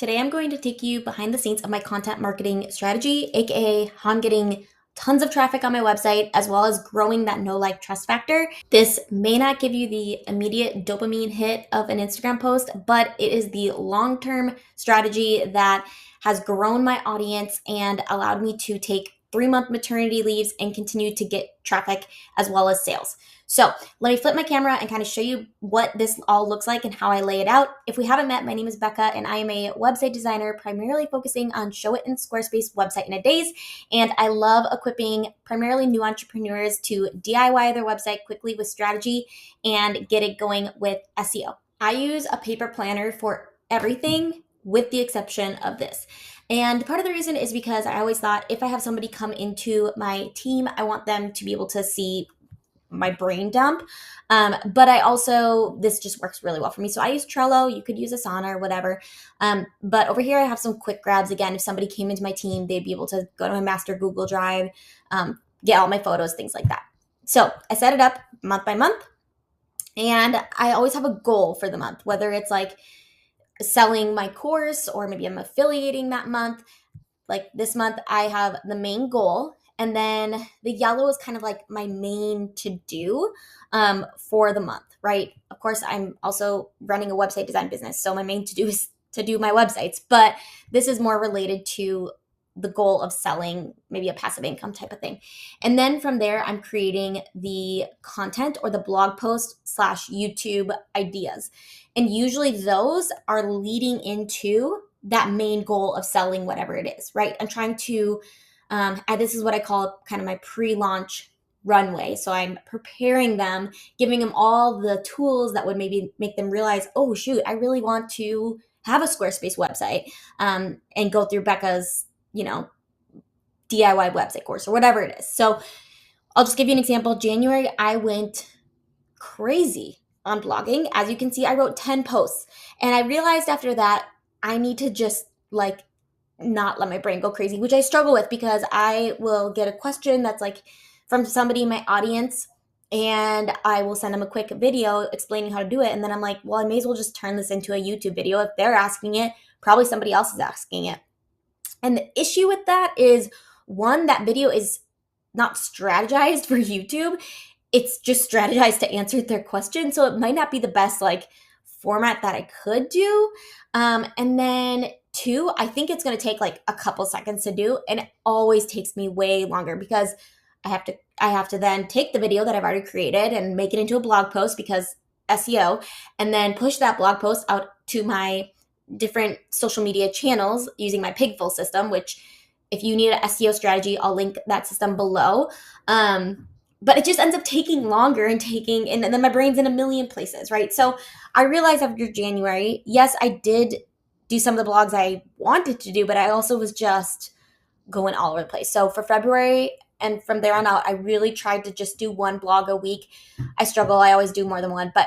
Today I'm going to take you behind the scenes of my content marketing strategy, aka how I'm getting tons of traffic on my website, as well as growing that know, like, trust factor. This may not give you the immediate dopamine hit of an Instagram post, but it is the long-term strategy that has grown my audience and allowed me to take 3-month maternity leaves and continue to get traffic as well as sales. So let me flip my camera and kind of show you what this all looks like and how I lay it out. If we haven't met, my name is Becca and I am a website designer primarily focusing on Show It and Squarespace website in a days. And I love equipping primarily new entrepreneurs to DIY their website quickly with strategy and get it going with SEO. I use a paper planner for everything with the exception of this. And part of the reason is because I always thought if I have somebody come into my team, I want them to be able to see my brain dump. But I also, this just works really well for me. So I use Trello. You could use Asana or whatever. But over here, I have some quick grabs. Again, if somebody came into my team, they'd be able to go to my master Google Drive, get all my photos, things like that. So I set it up month by month. And I always have a goal for the month, whether it's like selling my course or maybe I'm affiliating that month. Like this month, I have the main goal. And then the yellow is kind of like my main to do for the month, right? Of course, I'm also running a website design business. So my main to do is to do my websites. But this is more related to the goal of selling maybe a passive income type of thing. And then from there, I'm creating the content or the blog post / YouTube ideas. And usually those are leading into that main goal of selling whatever it is, right? I'm trying to, this is what I call kind of my pre-launch runway. So I'm preparing them, giving them all the tools that would maybe make them realize, oh shoot, I really want to have a Squarespace website and go through Becca's, DIY website course or whatever it is. So I'll just give you an example. January, I went crazy on blogging. As you can see, I wrote 10 posts. And I realized after that, I need to just not let my brain go crazy, which I struggle with because I will get a question that's like from somebody in my audience and I will send them a quick video explaining how to do it. And then I'm like, well, I may as well just turn this into a YouTube video. If they're asking it, probably somebody else is asking it. And the issue with that is, one, that video is not strategized for YouTube. It's just strategized to answer their question. So it might not be the best format that I could do. And then two, I think it's going to take a couple seconds to do. And it always takes me way longer because I have to then take the video that I've already created and make it into a blog post because SEO, and then push that blog post out to my different social media channels using my Pigful system, which if you need an SEO strategy, I'll link that system below. But it just ends up taking longer and then my brain's in a million places, right? So I realized after January, yes, I did do some of the blogs I wanted to do, but I also was just going all over the place. So for February and from there on out, I really tried to just do one blog a week. I struggle. I always do more than one, but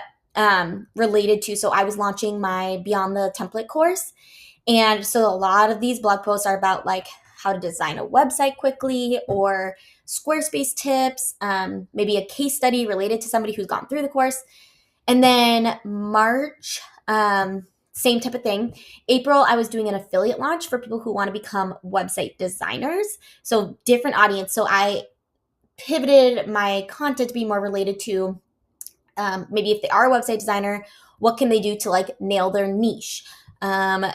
related to, so I was launching my Beyond the Template course. And so a lot of these blog posts are about how to design a website quickly or Squarespace tips, maybe a case study related to somebody who's gone through the course. And then March, same type of thing. April, I was doing an affiliate launch for people who want to become website designers. So different audience. So I pivoted my content to be more related to maybe if they are a website designer, what can they do to nail their niche? I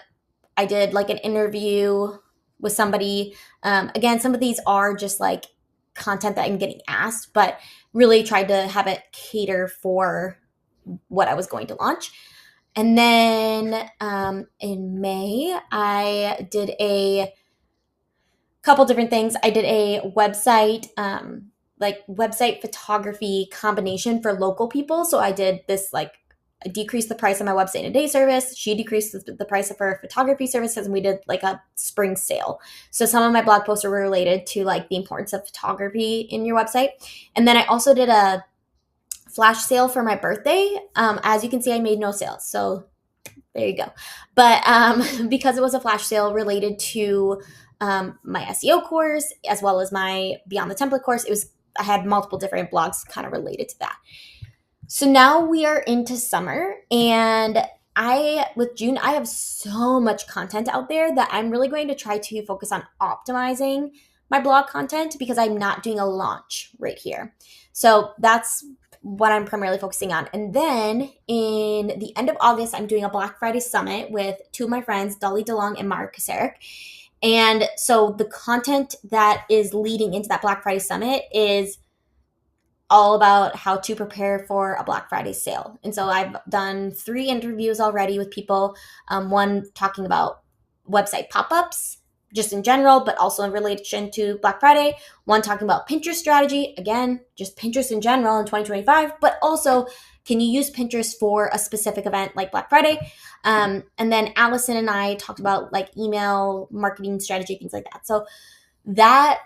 did an interview with somebody. Again, some of these are just content that I'm getting asked, but really tried to have it cater for what I was going to launch. And then in May, I did a couple different things. I did a website, website photography combination for local people. So I did this I decreased the price of my website in a day service. She decreased the price of her photography services, and we did a spring sale. So some of my blog posts are related to the importance of photography in your website. And then I also did a flash sale for my birthday. As you can see, I made no sales. So there you go. But because it was a flash sale related to my SEO course, as well as my Beyond the Template course, I had multiple different blogs kind of related to that. So now we are into summer, and with June, I have so much content out there that I'm really going to try to focus on optimizing my blog content because I'm not doing a launch right here. So that's what I'm primarily focusing on. And then in the end of August, I'm doing a Black Friday summit with two of my friends, Dolly DeLong and Mark Kaseric. And so the content that is leading into that Black Friday summit is all about how to prepare for a Black Friday sale. And so I've done 3 interviews already with people, one talking about website pop ups just in general, but also in relation to Black Friday, one talking about Pinterest strategy, again, just Pinterest in general in 2025, but also can you use Pinterest for a specific event like Black Friday? And then Allison and I talked about like email marketing strategy, things like that. So that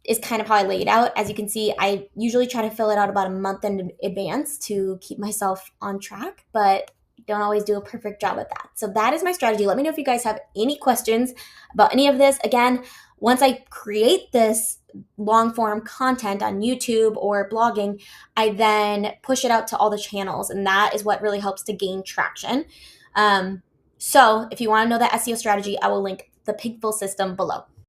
is kind of how I lay it out. As you can see, I usually try to fill it out about a month in advance to keep myself on track, but don't always do a perfect job at that. So that is my strategy. Let me know if you guys have any questions about any of this. Again, once I create this long form content on YouTube or blogging, I then push it out to all the channels, and that is what really helps to gain traction. So if you want to know that SEO strategy, I will link the Pigful system below.